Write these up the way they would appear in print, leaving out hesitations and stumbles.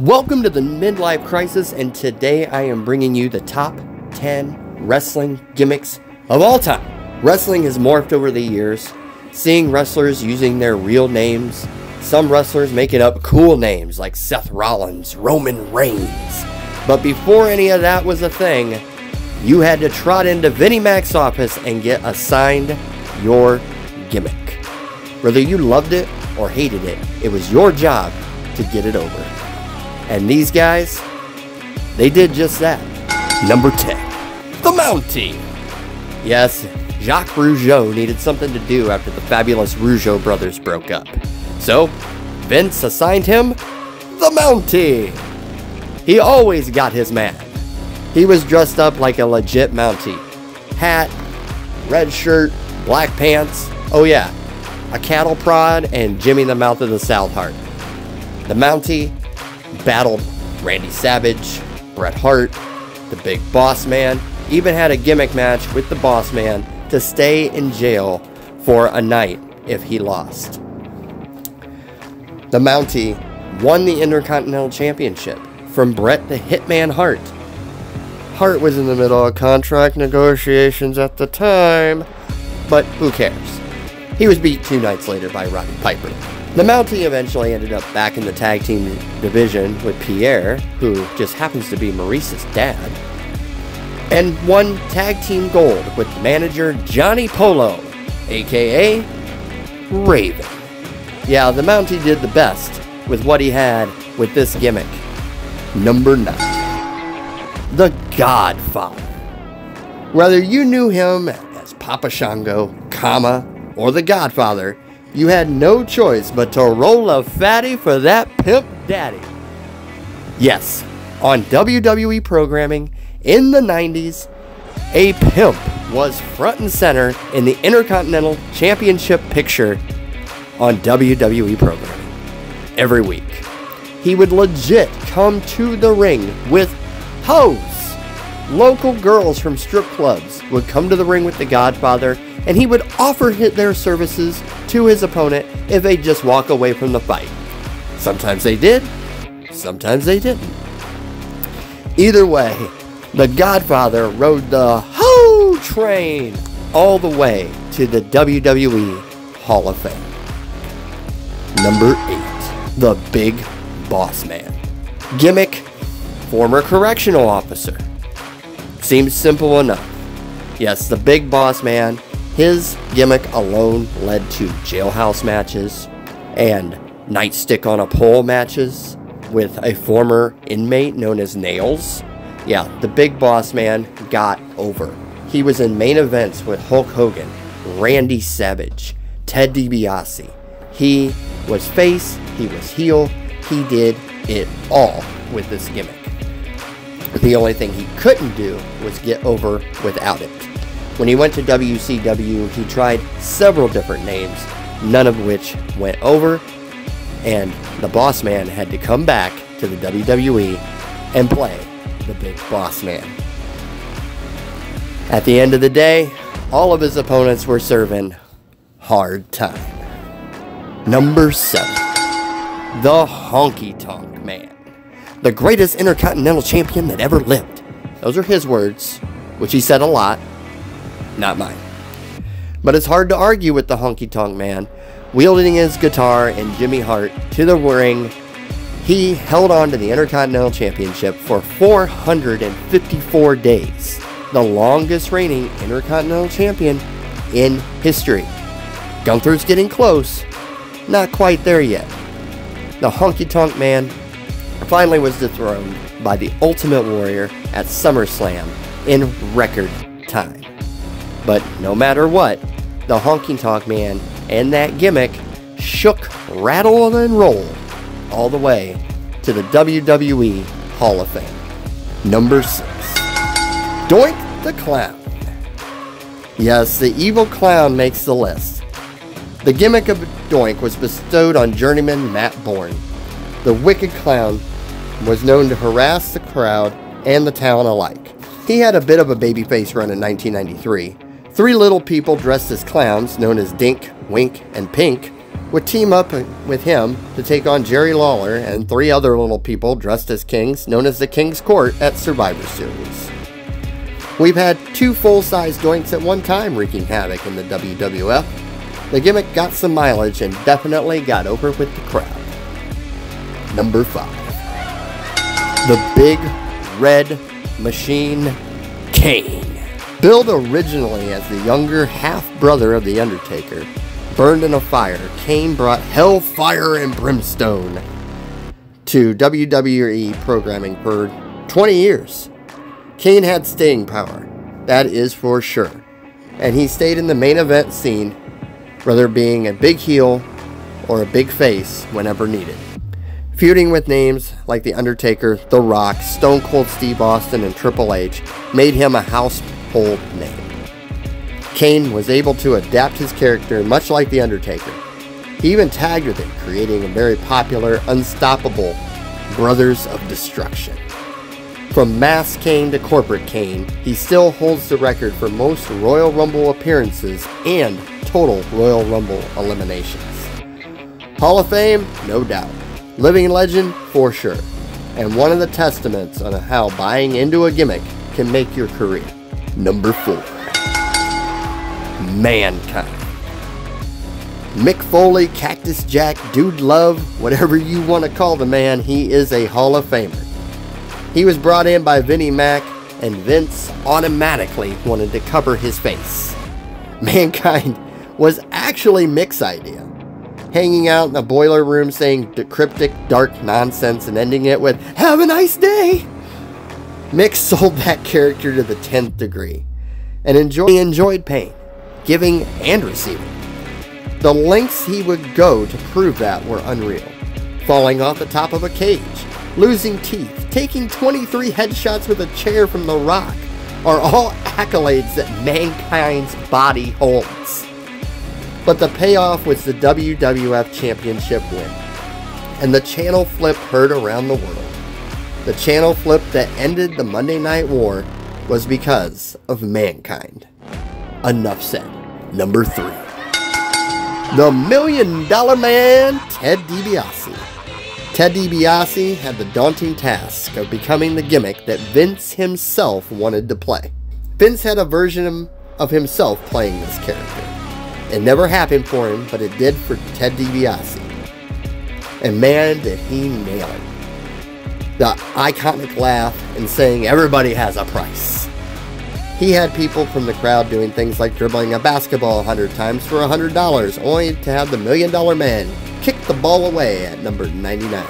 Welcome to the Midlife Crisis, and today I am bringing you the top 10 wrestling gimmicks of all time. Wrestling has morphed over the years, seeing wrestlers using their real names, some wrestlers making up cool names like Seth Rollins, Roman Reigns. But before any of that was a thing, you had to trot into Vinnie Mac's office and get assigned your gimmick. Whether you loved it or hated it, it was your job to get it over. And these guys, they did just that. Number 10, the Mountie. Yes, Jacques Rougeau needed something to do after the fabulous Rougeau brothers broke up. So, Vince assigned him the Mountie. He always got his man. He was dressed up like a legit Mountie. Hat, red shirt, black pants. Oh yeah, a cattle prod and Jimmy the Mouth of the South Heart. The Mountie battled Randy Savage, Bret Hart, the Big Boss Man, even had a gimmick match with the Boss Man to stay in jail for a night if he lost. The Mountie won the Intercontinental Championship from Bret the Hitman Hart. Hart was in the middle of contract negotiations at the time, but who cares? He was beat 2 nights later by Roddy Piper. The Mountie eventually ended up back in the tag team division with Pierre, who just happens to be Maurice's dad, and won tag team gold with manager Johnny Polo, aka Raven. Yeah, the Mountie did the best with what he had with this gimmick. Number 9, the Godfather. Whether you knew him as Papa Shango, or the Godfather, you had no choice but to roll a fatty for that pimp daddy. Yes, on WWE programming in the 90s, a pimp was front and center in the Intercontinental Championship picture on WWE programming every week. He would legit come to the ring with hoes. Local girls from strip clubs would come to the ring with the Godfather, and he would offer their services to his opponent if they'd just walk away from the fight. Sometimes they did, sometimes they didn't. Either way, the Godfather rode the hoe train all the way to the WWE Hall of Fame. Number 8, the Big Boss Man. Gimmick, former correctional officer. Seems simple enough. Yes, the Big Boss Man, his gimmick alone led to jailhouse matches and nightstick on a pole matches with a former inmate known as Nails. Yeah, the Big Boss Man got over. He was in main events with Hulk Hogan, Randy Savage, Ted DiBiase. He was face, he was heel, he did it all with this gimmick. The only thing he couldn't do was get over without it. When he went to WCW, he tried several different names, none of which went over, and the Boss Man had to come back to the WWE and play the Big Boss Man. At the end of the day, all of his opponents were serving hard time. Number 7, the Honky Tonk Man. The greatest Intercontinental Champion that ever lived. Those are his words, which he said a lot, not mine. But it's hard to argue with the Honky Tonk Man. Wielding his guitar and Jimmy Hart to the ring, he held on to the Intercontinental Championship for 454 days. The longest reigning Intercontinental Champion in history. Gunther's getting close, not quite there yet. The Honky Tonk Man finally was dethroned by the Ultimate Warrior at SummerSlam in record time. But no matter what, the Honky Tonk Man and that gimmick shook, rattled, and rolled all the way to the WWE Hall of Fame. Number 6, Doink the Clown. Yes, the evil clown makes the list. The gimmick of Doink was bestowed on journeyman Matt Bourne. The wicked clown was known to harass the crowd and the town alike. He had a bit of a babyface run in 1993. 3 little people dressed as clowns, known as Dink, Wink, and Pink, would team up with him to take on Jerry Lawler and 3 other little people dressed as kings, known as the King's Court, at Survivor Series. We've had 2 full-size Doinks at one time wreaking havoc in the WWF. The gimmick got some mileage and definitely got over with the crowd. Number 5. The Big Red Machine, Kane. Billed originally as the younger half-brother of The Undertaker, burned in a fire, Kane brought hellfire and brimstone to WWE programming for 20 years. Kane had staying power, that is for sure, and he stayed in the main event scene, whether being a big heel or a big face whenever needed. Feuding with names like The Undertaker, The Rock, Stone Cold Steve Austin, and Triple H made him a household name. Kane was able to adapt his character much like The Undertaker. He even tagged with it, creating a very popular, unstoppable Brothers of Destruction. From Mass Kane to Corporate Kane, he still holds the record for most Royal Rumble appearances and total Royal Rumble eliminations. Hall of Fame? No doubt. Living legend? For sure. And one of the testaments on how buying into a gimmick can make your career. Number 4. Mankind. Mick Foley, Cactus Jack, Dude Love, whatever you want to call the man, he is a Hall of Famer. He was brought in by Vinnie Mac, and Vince automatically wanted to cover his face. Mankind was actually Mick's idea. Hanging out in a boiler room saying cryptic, dark nonsense and ending it with, "Have a nice day!" Mick sold that character to the 10th degree, and enjoyed pain, giving and receiving. The lengths he would go to prove that were unreal. Falling off the top of a cage, losing teeth, taking 23 headshots with a chair from The Rock are all accolades that Mankind's body holds. But the payoff was the WWF Championship win, and the channel flip heard around the world. The channel flip that ended the Monday Night War was because of Mankind. Enough said. Number 3. The $1 Million Man, Ted DiBiase. Ted DiBiase had the daunting task of becoming the gimmick that Vince himself wanted to play. Vince had a version of himself playing this character. It never happened for him, but it did for Ted DiBiase. And man, did he nail it. The iconic laugh and saying everybody has a price. He had people from the crowd doing things like dribbling a basketball 100 times for $100, only to have the $1 Million Man kick the ball away at number 99.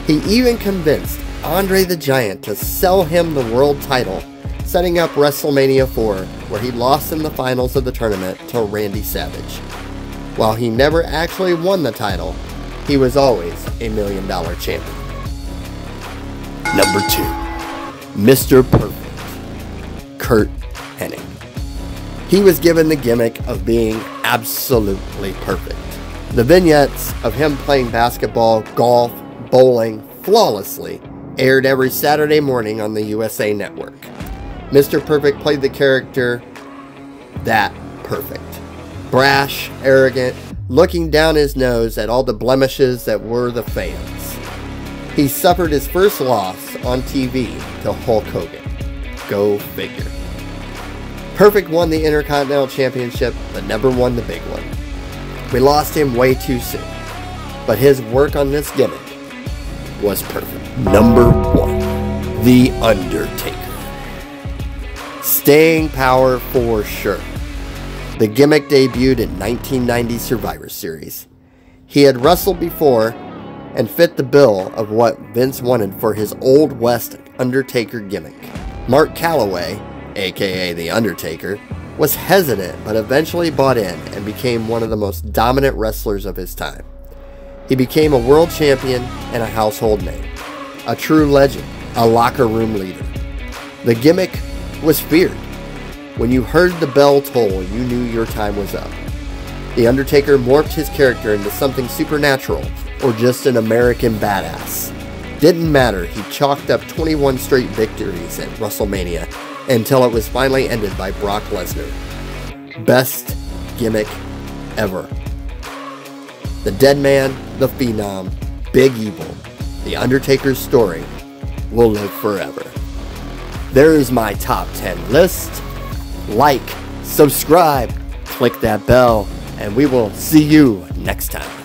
He even convinced Andre the Giant to sell him the world title, setting up WrestleMania 4, where he lost in the finals of the tournament to Randy Savage. While he never actually won the title, he was always a $1 Million champion. Number 2. Mr. Perfect, Kurt Hennig. He was given the gimmick of being absolutely perfect. The vignettes of him playing basketball, golf, bowling flawlessly aired every Saturday morning on the USA Network. Mr. Perfect played the character that perfect. Brash, arrogant, looking down his nose at all the blemishes that were the fans. He suffered his first loss on TV to Hulk Hogan. Go figure. Perfect won the Intercontinental Championship, but never won the big one. We lost him way too soon, but his work on this gimmick was perfect. Number 1. The Undertaker. Staying power for sure. The gimmick debuted in 1990 Survivor Series. He had wrestled before and fit the bill of what Vince wanted for his Old West Undertaker gimmick. Mark Calloway, aka The Undertaker, was hesitant but eventually bought in and became one of the most dominant wrestlers of his time. He became a world champion and a household name, a true legend, a locker room leader. The gimmick was feared. When you heard the bell toll, you knew your time was up. The Undertaker morphed his character into something supernatural or just an American badass. Didn't matter, he chalked up 21 straight victories at WrestleMania until it was finally ended by Brock Lesnar. Best gimmick ever. The Dead Man, the Phenom, Big Evil, The Undertaker's story will live forever. There is my top 10 list. Like, subscribe, click that bell, and we will see you next time.